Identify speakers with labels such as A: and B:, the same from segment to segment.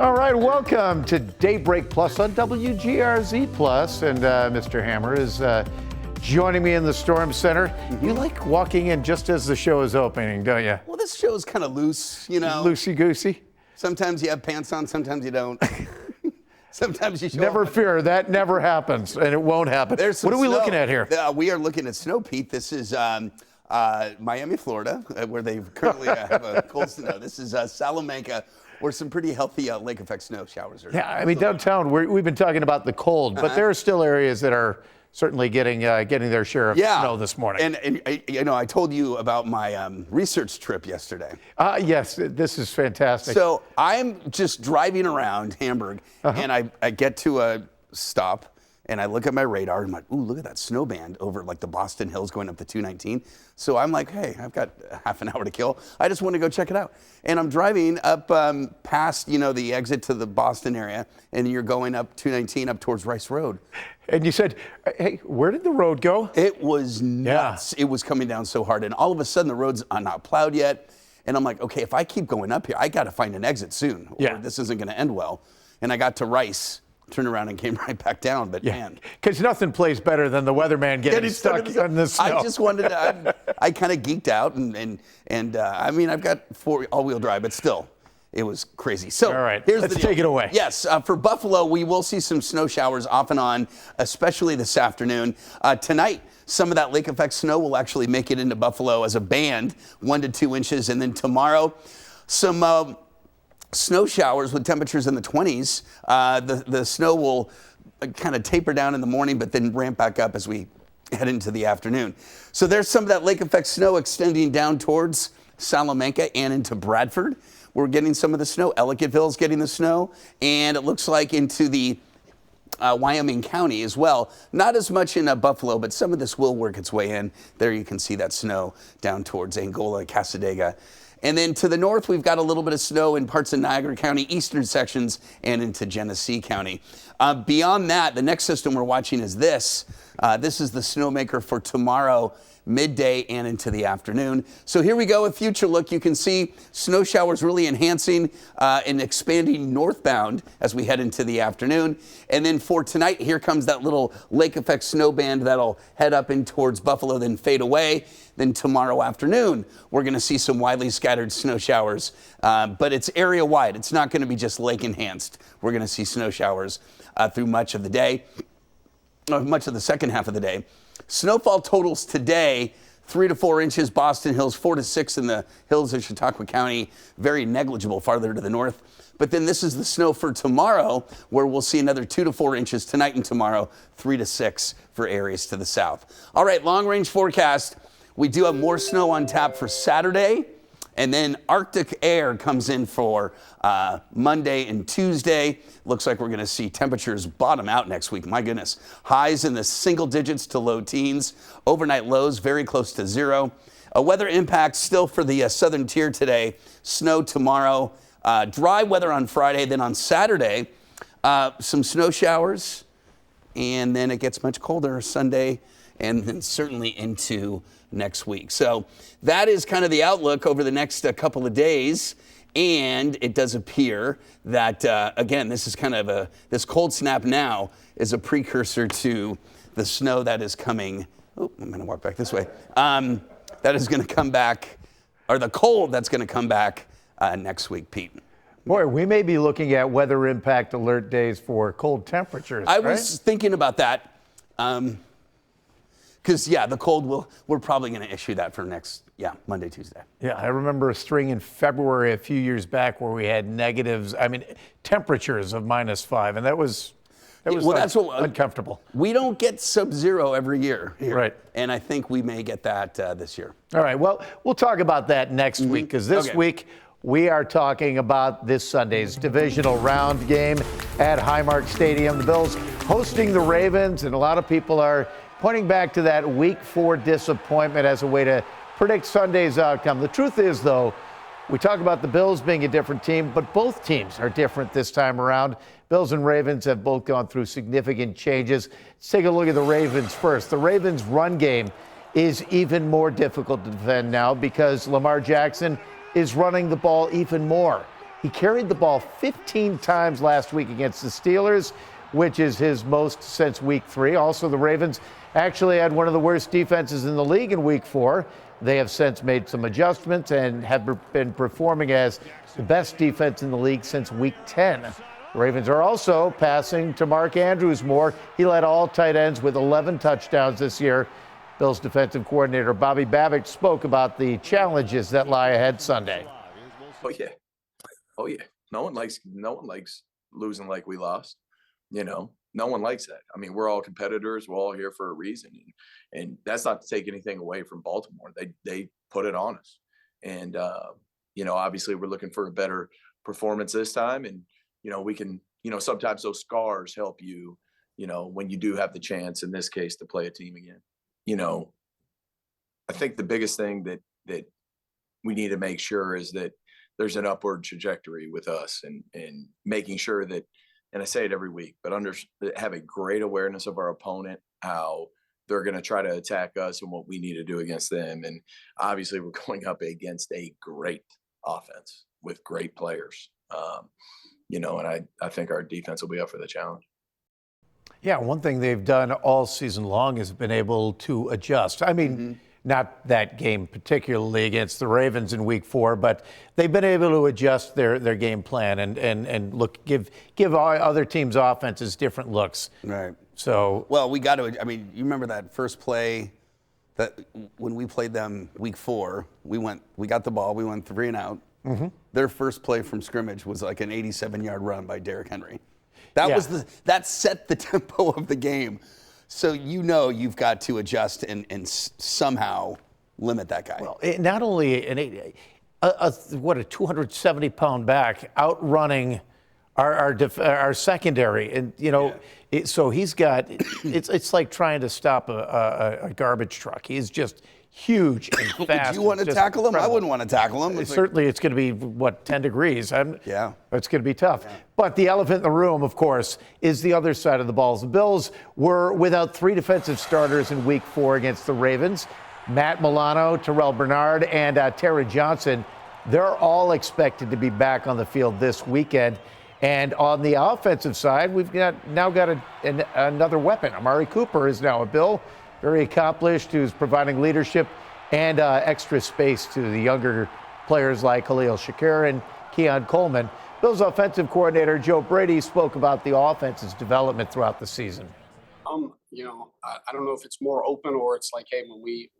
A: All right, welcome to Daybreak Plus on WGRZ Plus, and Mr. Hammer is joining me in the Storm Center. Mm-hmm. You like walking in just as the show is opening, don't you?
B: Well, this show is kind of loose, you know.
A: Loosey-goosey?
B: Sometimes you have pants on, sometimes you don't. Sometimes you show
A: Never
B: up.
A: fear, that never happens, and it won't happen. What are we looking at here?
B: We are looking at snow, Pete. This is Miami, Florida, where they currently have a cold snow. This is Salamanca, where some pretty healthy lake effect snow showers are.
A: Yeah, I mean, downtown, we've been talking about the cold, but there are still areas that are certainly getting their share of snow this morning.
B: And you know, I told you about my research trip yesterday.
A: Yes, this is fantastic.
B: So I'm just driving around Hamburg, and I get to a stop, and I look at my radar, and I'm like, ooh, look at that snow band over like the Boston Hills going up to 219. So I'm like, hey, I've got half an hour to kill. I just want to go check it out. And I'm driving up past, you know, the exit to the Boston area, and you're going up 219 up towards Rice Road.
A: And you said, hey, where did the road go?
B: It was nuts. Yeah. It was coming down so hard. And all of a sudden, the road's not plowed yet. And I'm like, okay, if I keep going up here, I got to find an exit soon, or this isn't going to end well. And I got to Rice, turned around and came right back down. But man,
A: because nothing plays better than the weatherman getting stuck in the snow.
B: I just wanted to. I kind of geeked out, and I mean, I've got all-wheel drive, but still, it was crazy. So
A: all right,
B: let's
A: take it away.
B: Yes, for Buffalo, we will see some snow showers off and on, especially this afternoon. Tonight, some of that lake effect snow will actually make it into Buffalo as a band, 1 to 2 inches, and then tomorrow, some snow showers with temperatures in the 20s. The snow will kind of taper down in the morning, but then ramp back up as we head into the afternoon. So there's some of that lake effect snow extending down towards Salamanca and into Bradford. We're getting some of the snow. Ellicottville's getting the snow, and it looks like into the Wyoming County as well. Not as much in Buffalo, but some of this will work its way in. There you can see that snow down towards Angola, Cassadaga. And then to the north, we've got a little bit of snow in parts of Niagara County, eastern sections, and into Genesee County. Beyond that, the next system we're watching is this. This is the snowmaker for tomorrow, midday and into the afternoon. So here we go, a future look. You can see snow showers really enhancing and expanding northbound as we head into the afternoon. And then for tonight, here comes that little lake effect snow band that'll head up in towards Buffalo, then fade away. Then tomorrow afternoon, we're going to see some widely scattered snow showers, but it's area wide. It's not going to be just lake enhanced. We're going to see snow showers through much of the day, much of the second half of the day. Snowfall totals today, 3 to 4 inches, Boston Hills, 4 to 6 in the hills of Chautauqua County, very negligible farther to the north. But then this is the snow for tomorrow, where we'll see another 2 to 4 inches tonight and tomorrow, 3 to 6 for areas to the south. All right, long range forecast. We do have more snow on tap for Saturday, and then Arctic air comes in for Monday and Tuesday. Looks like we're going to see temperatures bottom out next week. My goodness. Highs in the single digits to low teens. Overnight lows very close to zero. A weather impact still for the southern tier today. Snow tomorrow. Dry weather on Friday. Then on Saturday, some snow showers. And then it gets much colder Sunday, and then certainly into next week. So that is kind of the outlook over the next couple of days. And it does appear that, again, this is kind of this cold snap now is a precursor to the snow that is coming. Oh, I'm going to walk back this way. That is going to come back, or the cold that's going to come back next week, Pete.
A: Boy, we may be looking at weather impact alert days for cold temperatures.
B: I was thinking about that. Because, the cold we're probably going to issue that for next, Monday, Tuesday.
A: Yeah, I remember a string in February a few years back where we had temperatures of -5, and that was that's uncomfortable.
B: We don't get sub-zero every year here.
A: Right.
B: And I think we may get that this year.
A: All right, well, we'll talk about that next week, because this week we are talking about this Sunday's divisional round game at Highmark Stadium. The Bills hosting the Ravens, and a lot of people are pointing back to that Week 4 disappointment as a way to predict Sunday's outcome. The truth is, though, we talk about the Bills being a different team, but both teams are different this time around. Bills and Ravens have both gone through significant changes. Let's take a look at the Ravens first. The Ravens' run game is even more difficult to defend now because Lamar Jackson is running the ball even more. He carried the ball 15 times last week against the Steelers, which is his most since week 3. Also, the Ravens actually had one of the worst defenses in the league in week 4. They have since made some adjustments and have been performing as the best defense in the league since week 10. The Ravens are also passing to Mark Andrews more. He led all tight ends with 11 touchdowns this year. Bills defensive coordinator Bobby Babbitt spoke about the challenges that lie ahead Sunday.
C: Oh yeah. Oh yeah. No one likes losing like we lost. No one likes that. I mean, we're all competitors. We're all here for a reason. And that's not to take anything away from Baltimore. They put it on us. And, obviously we're looking for a better performance this time. And, we can, sometimes those scars help you, when you do have the chance, in this case, to play a team again. I think the biggest thing that we need to make sure is that there's an upward trajectory with us and making sure that, and I say it every week, but have a great awareness of our opponent, how they're going to try to attack us and what we need to do against them. And obviously we're going up against a great offense with great players. And I think our defense will be up for the challenge.
A: Yeah, one thing they've done all season long is been able to adjust. I mean, not that game particularly against the Ravens in week 4, but they've been able to adjust their game plan and give other teams' offenses different looks.
B: Right.
A: So,
B: well, we got to. I mean, you remember that first play that when we played them week 4, we got the ball, we went 3 and out. Their first play from scrimmage was like an 87-yard run by Derrick Henry. That set the tempo of the game. So you've got to adjust and somehow limit that guy.
A: Well, not only a 270-pound back outrunning our secondary, and so he's got it's like trying to stop a garbage truck. He's just huge and fast.
B: Do you want to tackle him?
A: Incredible.
B: I wouldn't want to tackle him.
A: Certainly, it's going to be 10 degrees.
B: Yeah,
A: it's going to be tough. Yeah. But the elephant in the room, of course, is the other side of the ball. The Bills were without 3 defensive starters in week 4 against the Ravens. Matt Milano, Terrell Bernard, and Terry Johnson. They're all expected to be back on the field this weekend. And on the offensive side, we've now got another weapon. Amari Cooper is now a Bill, very accomplished, who's providing leadership and extra space to the younger players like Khalil Shakir and Keon Coleman. Bills offensive coordinator Joe Brady spoke about the offense's development throughout the season.
D: I don't know if it's more open or it's like, hey, when we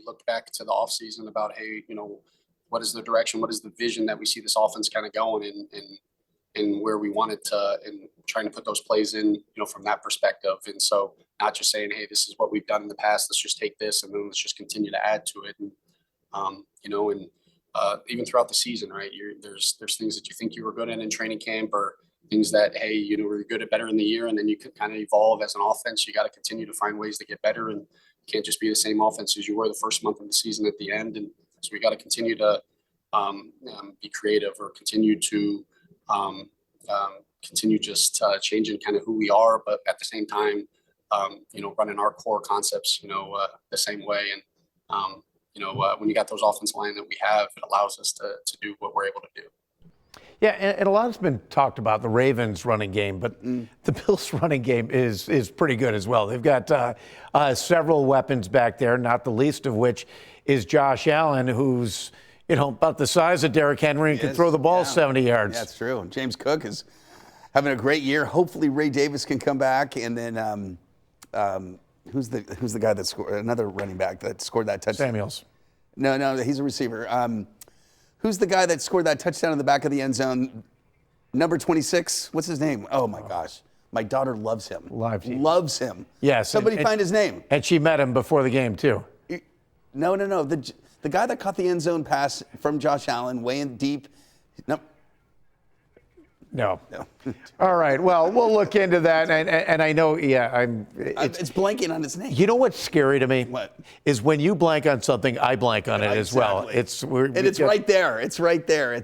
D: look back to the offseason about, hey, what is the direction, what is the vision that we see this offense kind of going and where we want it to, and trying to put those plays in, from that perspective. And so not just saying, hey, this is what we've done in the past, let's just take this and then let's just continue to add to it. And, even throughout the season, right, there's things that you think you were good in training camp, or things that, hey, we're good at better in the year, and then you can kind of evolve as an offense. You got to continue to find ways to get better, and can't just be the same offense as you were the first month of the season at the end. And so we got to continue to be creative, or continue to changing kind of who we are, but at the same time, running our core concepts, the same way. And, when you got those offensive line that we have, it allows us to do what we're able to do.
A: Yeah, and a lot has been talked about the Ravens' running game, but the Bills' running game is pretty good as well. They've got several weapons back there, not the least of which is Josh Allen, who's about the size of Derrick Henry and can throw the ball 70 yards.
B: Yeah, that's true. James Cook is having a great year. Hopefully Ray Davis can come back, and then who's the guy that scored, another running back that scored that touchdown?
A: Samuels.
B: No, he's a receiver. Who's the guy that scored that touchdown in the back of the end zone? Number 26. What's his name? Oh my gosh. My daughter loves him. Loves him.
A: Yes.
B: Somebody find his name.
A: And she met him before the game too.
B: No. The guy that caught the end zone pass from Josh Allen way in deep.
A: No. All right. Well, we'll look into that. And I know, it's
B: blanking on his name.
A: You know what's scary to me?
B: What?
A: Is when you blank on something, I blank on it as well.
B: It's right there. It's right there.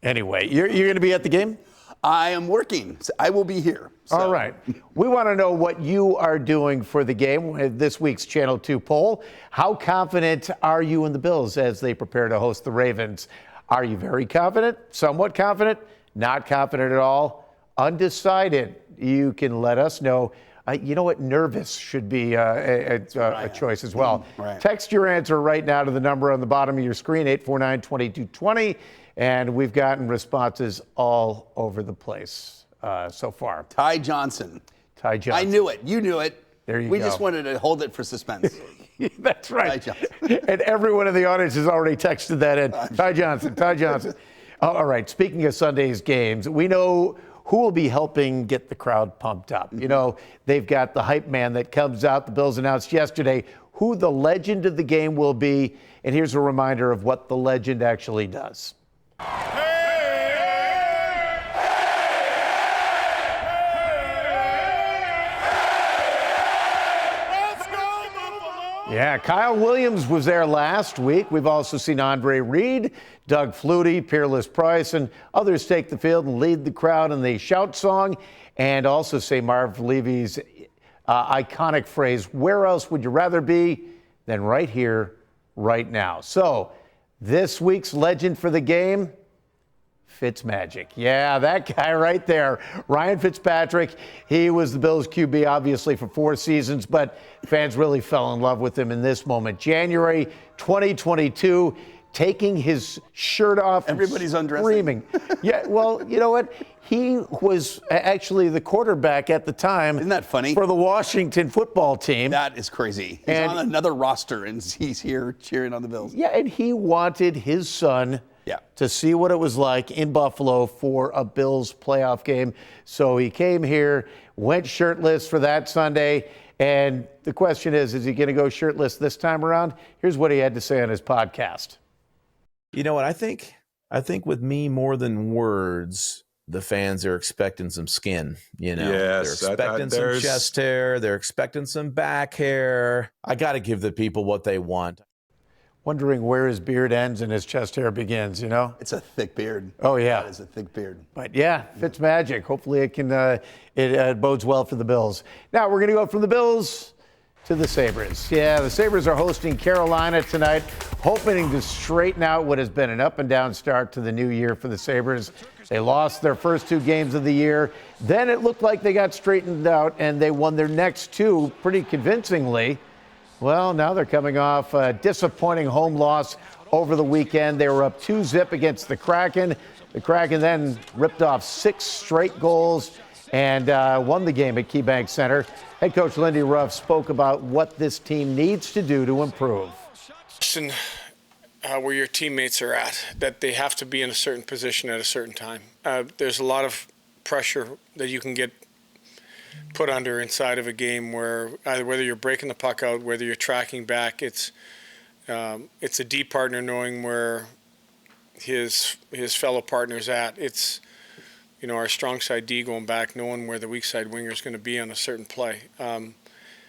A: Anyway, you're going to be at the game?
B: I am working. I will be here. So.
A: All right. We want to know what you are doing for the game with this week's Channel 2 poll. How confident are you in the Bills as they prepare to host the Ravens? Are you very confident, somewhat confident, not confident at all, undecided? You can let us know. You know what? Nervous should be a choice as well.
B: Right.
A: Text your answer right now to the number on the bottom of your screen, 849-2220. And we've gotten responses all over the place so far.
B: Ty Johnson.
A: Ty Johnson.
B: I knew it. You knew it.
A: There you
B: we
A: go.
B: just wanted to hold it for suspense.
A: That's right.
B: Ty Johnson.
A: And everyone in the audience has already texted that in. Ty Johnson, Ty Johnson. All right, speaking of Sunday's games, we know who will be helping get the crowd pumped up. You know, they've got the hype man that comes out. The Bills announced yesterday who the legend of the game will be. And here's a reminder of what the legend actually does. Yeah, Kyle Williams was there last week. We've also seen Andre Reed, Doug Flutie, Peerless Price, and others take the field and lead the crowd in the shout song, and also say Marv Levy's iconic phrase, "Where else would you rather be than right here, right now?" So this week's legend for the game, Fitzmagic. Yeah, that guy right there, Ryan Fitzpatrick. He was the Bills QB, obviously, for 4 seasons, but fans really fell in love with him in this moment. January 2022, taking his shirt off.
B: Everybody's undressing.
A: Screaming. Yeah, well, you know what? He was actually the quarterback at the time.
B: Isn't that funny?
A: For the Washington football team.
B: That is crazy. He's
A: And-
B: on another roster, and he's here cheering on the Bills.
A: Yeah, and he wanted his son to see what it was like in Buffalo for a Bills playoff game. So he came here, went shirtless for that Sunday. And the question is he going to go shirtless this time around? Here's what he had to say on his podcast.
E: You know what? I think with me more than words, the fans are expecting some skin. You know,
F: Yes,
E: they're expecting some chest hair. They're expecting some back hair. I got to give the people what they want.
A: Wondering where his beard ends and his chest hair begins, you know?
B: It's a thick beard.
A: Oh, yeah.
B: That is a thick beard.
A: But yeah, Fitzmagic. Hopefully it can it bodes well for the Bills. Now we're going to go from the Bills to the Sabres. Yeah, the Sabres are hosting Carolina tonight, hoping to straighten out what has been an up and down start to the new year for the Sabres. They lost their first 2 games of the year. Then it looked like they got straightened out and they won their next 2 pretty convincingly. Well, now they're coming off a disappointing home loss over the weekend. They were up 2-0 against the Kraken. The Kraken then ripped off 6 straight goals and won the game at KeyBank Center. Head coach Lindy Ruff spoke about what this team needs to do to improve.
G: Where your teammates are at, that they have to be in a certain position at a certain time. There's a lot of pressure that you can get put under inside of a game where either whether you're breaking the puck out, whether you're tracking back, it's a D partner knowing where his fellow partner's at. It's, you know, our strong side D going back, knowing where the weak side winger is going to be on a certain play.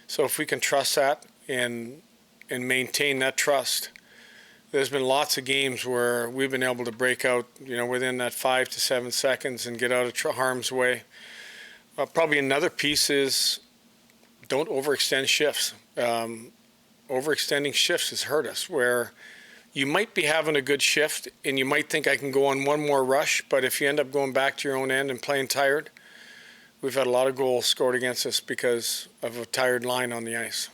G: So if we can trust that and maintain that trust, there's been lots of games where we've been able to break out, you know, within that 5 to 7 seconds and get out of harm's way. Probably another piece is don't overextend shifts. Overextending shifts has hurt us, where you might be having a good shift and you might think I can go on one more rush, but if you end up going back to your own end and playing tired, we've had a lot of goals scored against us because of a tired line on the ice.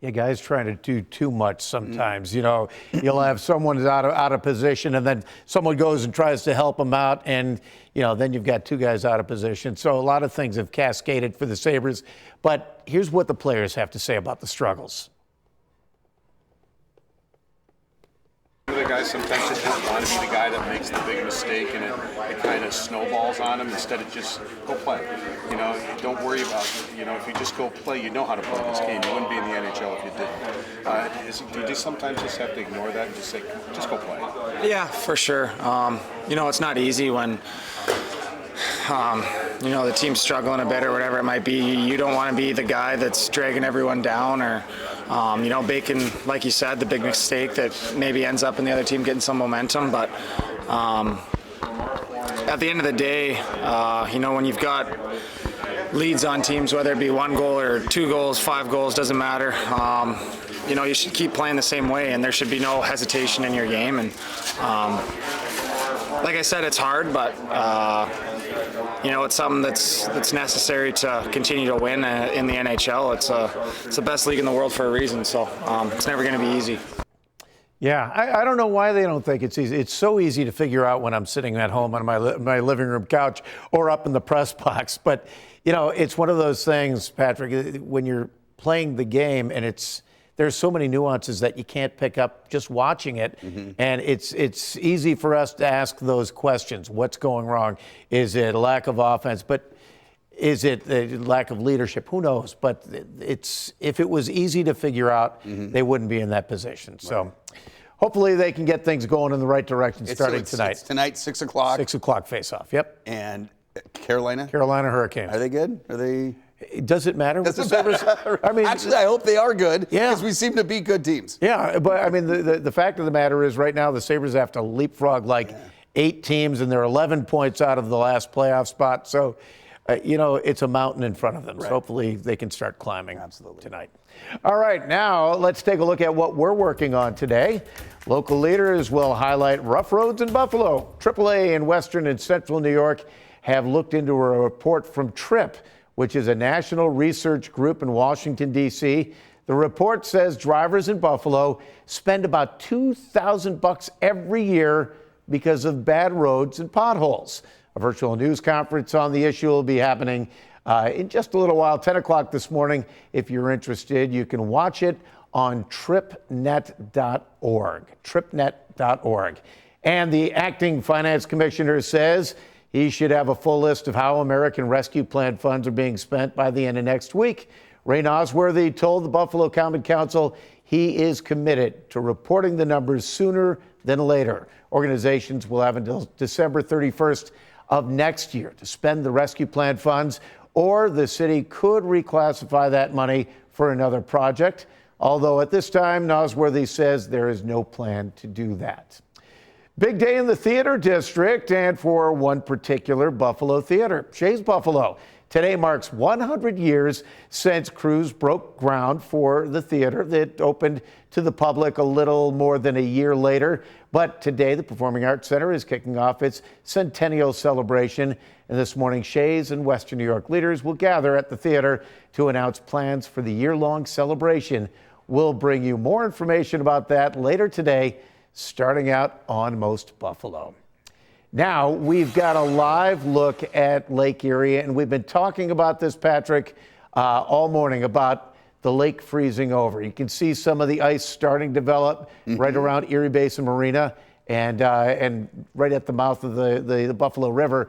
A: Yeah, guys trying to do too much sometimes. You know, you'll have someone who's out of position, and then someone goes and tries to help them out, and, you know, then you've got 2 guys out of position. So a lot of things have cascaded for the Sabres. But here's what the players have to say about the struggles.
H: The guys sometimes just don't want to be the guy that makes the big mistake, and it kind of snowballs on him instead of just go play. You know, don't worry about it. You know, if you just go play, you know how to play this game. You wouldn't be in the NHL if you didn't. Do you just sometimes just have to ignore that and just say, just go play?
I: Yeah, for sure. You know, it's not easy when you know, the team's struggling a bit or whatever it might be. You don't want to be the guy that's dragging everyone down or, you know, making, like you said, the big mistake that maybe ends up in the other team getting some momentum. But at the end of the day, you know, when you've got leads on teams, whether it be 1 goal or 2 goals, 5 goals, doesn't matter. You know, you should keep playing the same way, and there should be no hesitation in your game. And like I said, it's hard, but it's something that's necessary to continue to win in the NHL. It's the best league in the world for a reason, so it's never going to be easy.
A: Yeah, I don't know why they don't think it's easy. It's so easy to figure out when I'm sitting at home on my living room couch or up in the press box. But, it's one of those things, Patrick, when you're playing the game and there's so many nuances that you can't pick up just watching it. Mm-hmm. And it's easy for us to ask those questions. What's going wrong? Is it a lack of offense? But is it a lack of leadership? Who knows? But if it was easy to figure out, they wouldn't be in that position. Right. So hopefully they can get things going in the right direction starting tonight.
B: It's tonight, 6 o'clock.
A: 6 o'clock face-off, yep.
B: And Carolina
A: Hurricanes.
B: Are they good? Are they?
A: Does it matter?
B: I mean, actually, I hope they are good.
A: Yeah,
B: because we seem to beat good teams.
A: Yeah, but I mean, the fact of the matter is, right now the Sabres have to leapfrog 8 teams, and they're 11 points out of the last playoff spot. So, it's a mountain in front of them. Right. So hopefully they can start climbing tonight. All right, now let's take a look at what we're working on today. Local leaders will highlight rough roads in Buffalo. AAA in Western and Central New York have looked into a report from TRIP, which is a national research group in Washington, D.C. The report says drivers in Buffalo spend about $2,000 every year because of bad roads and potholes. A virtual news conference on the issue will be happening in just a little while, 10 o'clock this morning. If you're interested, you can watch it on tripnet.org, tripnet.org. And the acting finance commissioner says he should have a full list of how American Rescue Plan funds are being spent by the end of next week. Ray Nosworthy told the Buffalo Common Council he is committed to reporting the numbers sooner than later. Organizations will have until December 31st of next year to spend the rescue plan funds, or the city could reclassify that money for another project. Although at this time, Nosworthy says there is no plan to do that. Big day in the theater district, and for one particular Buffalo theater, Shays Buffalo. Today marks 100 years since crews broke ground for the theater that opened to the public a little more than a year later. But today, the Performing Arts Center is kicking off its centennial celebration. And this morning, Shays and Western New York leaders will gather at the theater to announce plans for the year-long celebration. We'll bring you more information about that later today, starting out on Most Buffalo. Now, we've got a live look at Lake Erie, and we've been talking about this, Patrick, all morning, about the lake freezing over. You can see some of the ice starting to develop right around Erie Basin Marina and right at the mouth of the Buffalo River.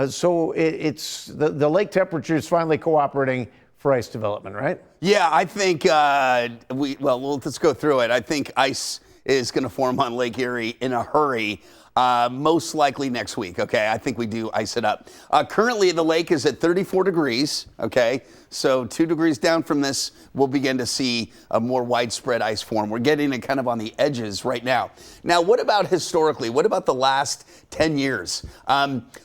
A: So it's the lake temperature is finally cooperating for ice development, right?
B: Yeah, I think let's go through it. I think ice is going to form on Lake Erie in a hurry, most likely next week, okay? I think we do ice it up. Currently, the lake is at 34 degrees, okay? So 2 degrees down from this, we'll begin to see a more widespread ice form. We're getting it kind of on the edges right now. Now, what about historically? What about the last 10 years?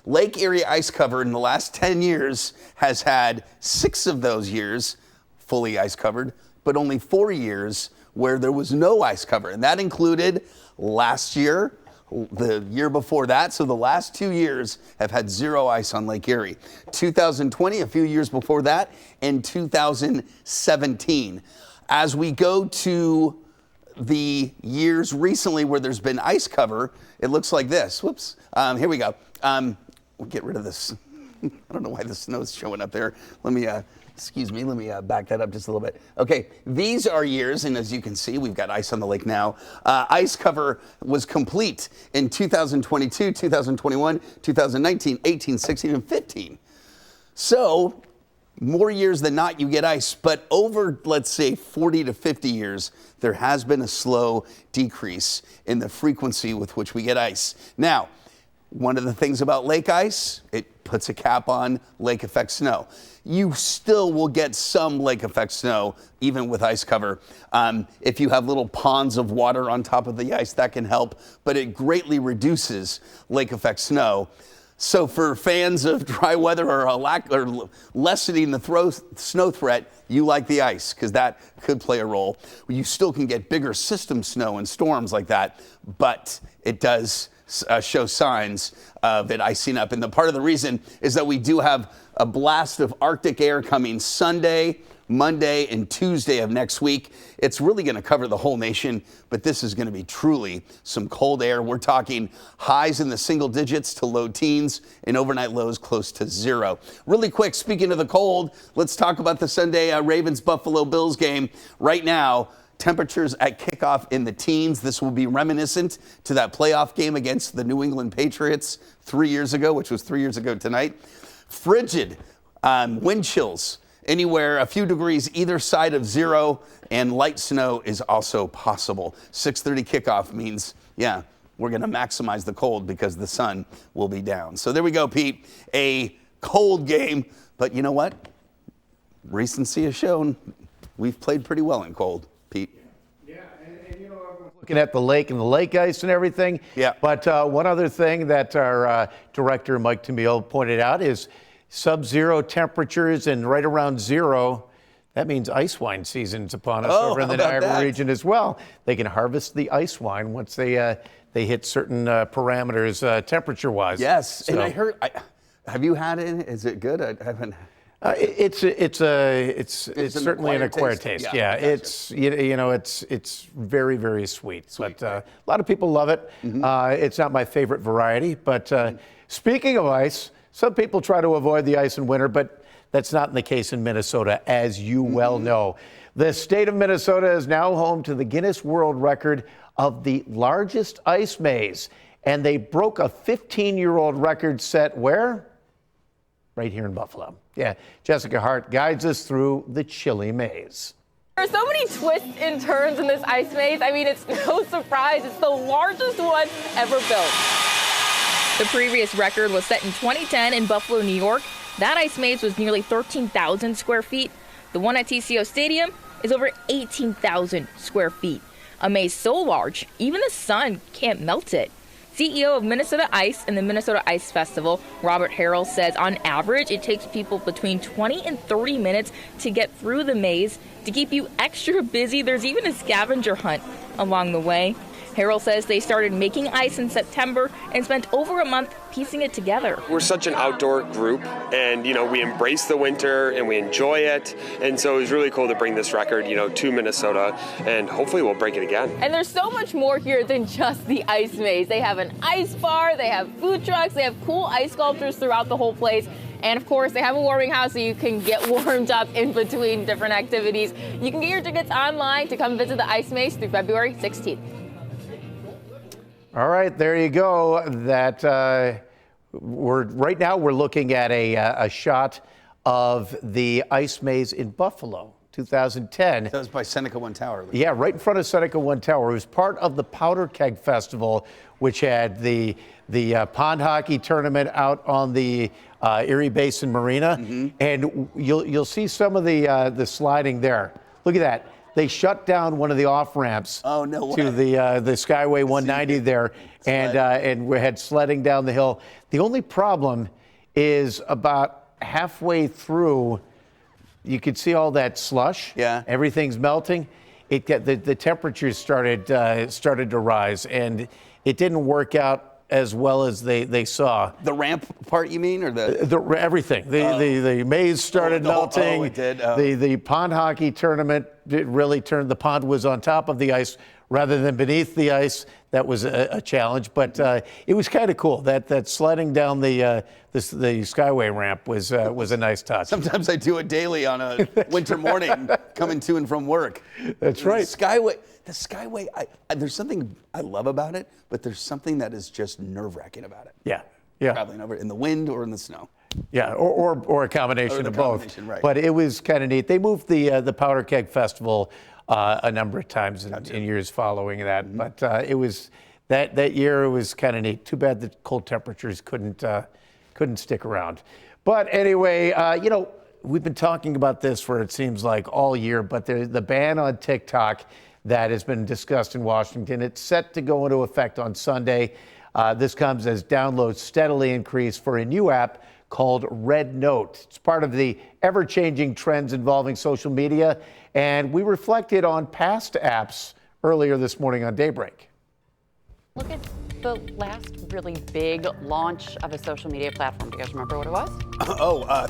B: Lake Erie ice cover in the last 10 years has had 6 of those years fully ice covered, but only 4 years where there was no ice cover. And that included last year, the year before that. So the last 2 years have had 0 ice on Lake Erie. 2020, a few years before that, and 2017. As we go to the years recently where there's been ice cover, it looks like this. Whoops. Here we go. We'll get rid of this. I don't know why the snow's showing up there. Let me back that up just a little bit. Okay, these are years, and as you can see, we've got ice on the lake now. Ice cover was complete in 2022, 2021, 2019, 18, 16, and 15. So, more years than not, you get ice. But over, let's say, 40 to 50 years, there has been a slow decrease in the frequency with which we get ice. Now, one of the things about lake ice, it puts a cap on lake effect snow. You still will get some lake effect snow, even with ice cover. If you have little ponds of water on top of the ice, that can help, but it greatly reduces lake effect snow. So for fans of dry weather or lessening the snow threat, you like the ice, because that could play a role. You still can get bigger system snow and storms like that, but it does show signs of it icing up. And the part of the reason is that we do have a blast of Arctic air coming Sunday, Monday, and Tuesday of next week. It's really going to cover the whole nation, but this is going to be truly some cold air. We're talking highs in the single digits to low teens and overnight lows close to 0. Really quick, speaking of the cold, let's talk about the Sunday Ravens-Buffalo Bills game. Right now, temperatures at kickoff in the teens. This will be reminiscent to that playoff game against the New England Patriots 3 years ago, which was 3 years ago tonight. Frigid wind chills anywhere a few degrees either side of 0, and light snow is also possible. 6:30 kickoff means, yeah, we're going to maximize the cold because the sun will be down. So there we go, Pete. A cold game, but you know what? Recency has shown we've played pretty well in cold, Pete.
A: Yeah, and you know, I'm looking at the lake and the lake ice and everything.
B: Yeah.
A: But one other thing that our director, Mike Tamil, pointed out is sub-zero temperatures and right around 0. That means ice wine season's upon us over in the Niagara region as well. They can harvest the ice wine once they hit certain parameters temperature-wise.
B: Yes,
A: So,
B: and I heard. Have you had it? Is it good? I haven't.
A: it's certainly an acquired taste. Yeah,
B: gotcha.
A: it's you know it's very, very sweet. But a lot of people love it. It's not my favorite variety, but speaking of ice, some people try to avoid the ice in winter, but that's not the case in Minnesota, as you well know. The state of Minnesota is now home to the Guinness World Record of the largest ice maze, and they broke a 15-year-old record set where? Right here in Buffalo. Yeah, Jessica Hart guides us through the chilly maze.
F: There are so many twists and turns in this ice maze. I mean, it's no surprise. It's the largest one ever built. The previous record was set in 2010 in Buffalo, New York. That ice maze was nearly 13,000 square feet. The one at TCO Stadium is over 18,000 square feet. A maze so large, even the sun can't melt it. CEO of Minnesota Ice and the Minnesota Ice Festival, Robert Harrell, says on average it takes people between 20 and 30 minutes to get through the maze. To keep you extra busy, there's even a scavenger hunt along the way. Harrell says they started making ice in September and spent over a month piecing it together.
J: We're such an outdoor group, and we embrace the winter and we enjoy it, and so it was really cool to bring this record to Minnesota, and hopefully we'll break it again.
F: And there's so much more here than just the ice maze. They have an ice bar, they have food trucks, they have cool ice sculptures throughout the whole place. And of course, they have a warming house so you can get warmed up in between different activities. You can get your tickets online to come visit the ice maze through February 16th.
A: All right, there you go. That right now we're looking at a shot of the ice maze in Buffalo, 2010.
B: That was by Seneca One Tower.
A: Yeah, right in front of Seneca One Tower. It was part of the Powder Keg Festival, which had the pond hockey tournament out on the Erie Basin Marina, and you'll see some of the sliding there. Look at that. They shut down one of the off ramps
B: to
A: the Skyway 190 there, and we had sledding down the hill. The only problem is about halfway through, you could see all that slush.
B: Yeah,
A: everything's melting. The temperatures started to rise, and it didn't work out as well as they saw.
B: The ramp part, you mean, or the
A: everything? The maze started melting.
B: Oh, it did.
A: The pond hockey tournament, it really turned. The pond was on top of the ice rather than beneath the ice. That was a challenge, but it was kind of cool. That sledding down the Skyway ramp was a nice touch.
B: Sometimes I do it daily on a winter morning coming to and from work.
A: That's right.
B: The Skyway, there's something I love about it, but there's something that is just nerve-wracking about it.
A: Yeah.
B: Traveling over in the wind or in the snow.
A: Yeah, or a combination of both.
B: Right.
A: But it was kind of neat. They moved the Powder Keg Festival a number of times in years following that. But it was that year. It was kind of neat. Too bad the cold temperatures couldn't stick around. But anyway, we've been talking about this for it seems like all year. But the ban on TikTok that has been discussed in Washington, it's set to go into effect on Sunday. This comes as downloads steadily increase for a new app called Red Note. It's part of the ever-changing trends involving social media, and we reflected on past apps earlier this morning on Daybreak.
F: Look at
K: the last really big launch of a social media platform? Do you guys remember what it was?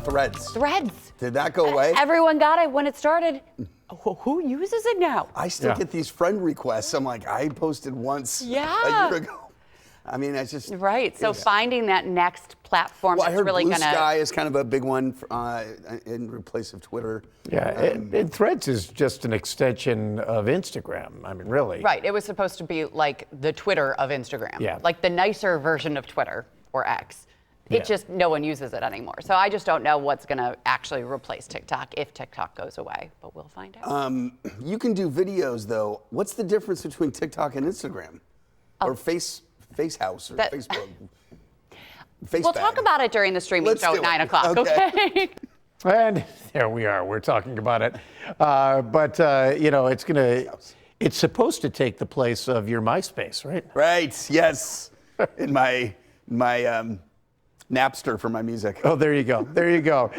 B: Threads.
K: Threads.
B: Did that go away?
K: Everyone got it when it started. Who uses it now?
B: I still get these friend requests. I'm like, I posted once a
K: Yeah.
B: year ago. I mean, it's just
K: Right. So finding that next platform
B: Well, I
K: that's
B: heard
K: really
B: Blue
K: gonna.
B: Sky is kind of a big one in place of Twitter.
A: Yeah, and Threads is just an extension of Instagram. I mean, really.
K: Right. It was supposed to be like the Twitter of Instagram.
A: Yeah.
K: Like the nicer version of Twitter or X. It just, no one uses it anymore. So I just don't know what's going to actually replace TikTok if TikTok goes away, but we'll find out.
B: You can do videos though. What's the difference between TikTok and Instagram? Or Facehouse or Facebook?
K: We'll talk about it during the streaming show at 9 o'clock, okay?
A: And there we are. We're talking about it. You know, it's supposed to take the place of your MySpace, right?
B: Right, yes. In my Napster for my music.
A: Oh, there you go. There you go.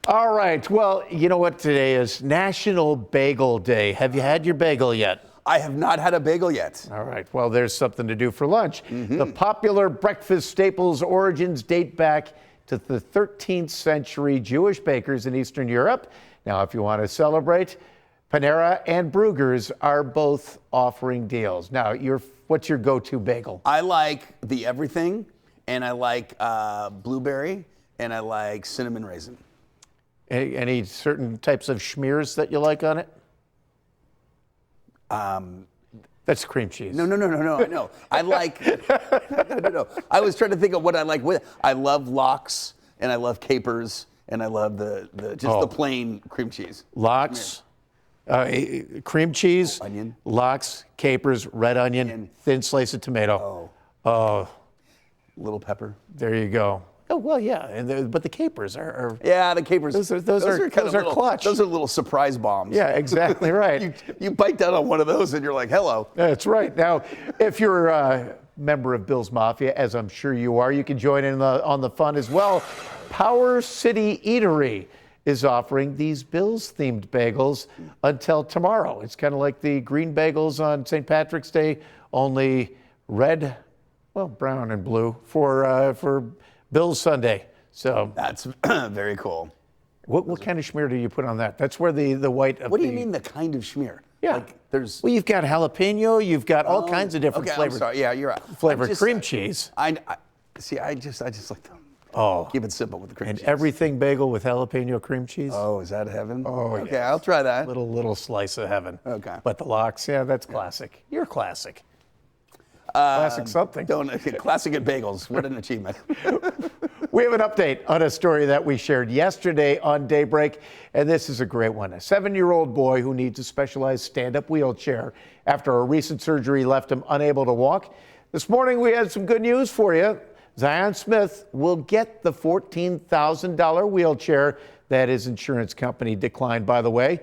A: All right. Well, you know what today is? National Bagel Day. Have you had your bagel yet?
B: I have not had a bagel yet.
A: All right. Well, there's something to do for lunch. The popular breakfast staple's origins date back to the 13th century Jewish bakers in Eastern Europe. Now, if you want to celebrate, Panera and Bruegger's are both offering deals. Now, what's your go-to bagel?
B: I like the everything, and I like blueberry, and I like cinnamon raisin.
A: Any certain types of schmears that you like on it? That's cream cheese.
B: No. No. I like. No. I was trying to think of what I like with. I love lox, and I love capers, and I love the plain cream cheese.
A: Lox, cream cheese,
B: onion,
A: lox, capers, red onion, thin slice of tomato.
B: Little pepper.
A: There you go. Oh well, yeah, but the capers are.
B: Yeah, the capers.
A: Those are clutch.
B: Those are little surprise bombs.
A: Yeah, exactly right.
B: you bite down on one of those and you're like, hello.
A: That's right. Now, if you're a member of Bill's Mafia, as I'm sure you are, you can join in on the fun as well. Power City Eatery is offering these Bills-themed bagels until tomorrow. It's kind of like the green bagels on St. Patrick's Day, only red, well, brown and blue for Bills Sunday. So
B: that's very cool.
A: What kind of schmear do you put on that? That's where the white of
B: What do you mean the kind of schmear?
A: Yeah.
B: Like there's.
A: Well, you've got jalapeno. You've got all kinds of different flavors.
B: I'm sorry. Yeah, you're right.
A: Flavored cream cheese.
B: I just like them.
A: Oh.
B: Keep it simple with the cream cheese.
A: And everything bagel with jalapeno cream cheese.
B: Oh, is that heaven?
A: Oh,
B: okay.
A: Yes.
B: I'll try that.
A: Little slice of heaven.
B: Okay.
A: But the lox, yeah, that's classic. You're classic. Classic something.
B: Classic at bagels. What an achievement.
A: We have an update on a story that we shared yesterday on Daybreak, and this is a great one. A 7-year-old boy who needs a specialized stand-up wheelchair after a recent surgery left him unable to walk. This morning we had some good news for you. Zion Smith will get the $14,000 wheelchair that his insurance company declined, by the way,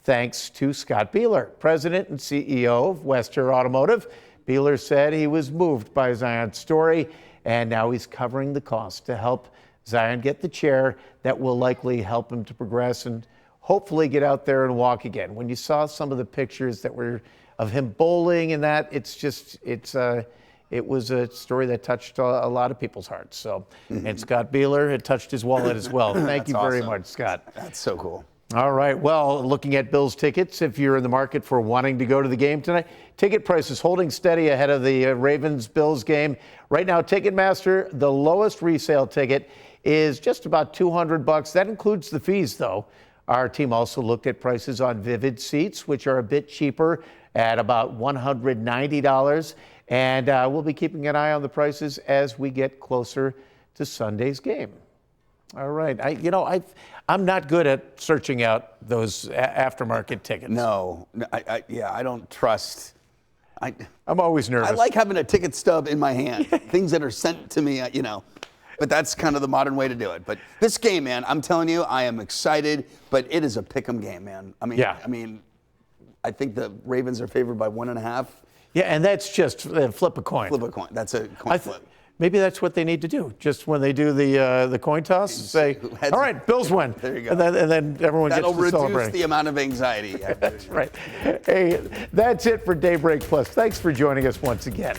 A: thanks to Scott Beeler, president and CEO of Western Automotive. Beeler said he was moved by Zion's story, and now he's covering the cost to help Zion get the chair that will likely help him to progress and hopefully get out there and walk again. When you saw some of the pictures that were of him bowling and that, it was a story that touched a lot of people's hearts. So, and Scott Beeler, it touched his wallet as well. Thank you very much, Scott.
B: That's so cool.
A: All right. Well, looking at Bills tickets, if you're in the market for wanting to go to the game tonight, ticket prices holding steady ahead of the Ravens-Bills game. Right now, Ticketmaster, the lowest resale ticket is just about $200. That includes the fees, though. Our team also looked at prices on Vivid seats, which are a bit cheaper at about $190. And we'll be keeping an eye on the prices as we get closer to Sunday's game. All right. I'm not good at searching out those aftermarket tickets.
B: No, I don't trust.
A: I'm always nervous.
B: I like having a ticket stub in my hand, things that are sent to me, But that's kind of the modern way to do it. But this game, man, I'm telling you, I am excited. But it is a pick'em game, man. I think the Ravens are favored by 1.5.
A: Yeah, and that's just flip a coin.
B: Flip a coin. That's a coin flip.
A: Maybe that's what they need to do. Just when they do the coin toss, say, all right, Bills win.
B: There you go.
A: And then everyone gets to celebrate.
B: That'll reduce the amount of anxiety.
A: That's right. Hey, that's it for Daybreak Plus. Thanks for joining us once again.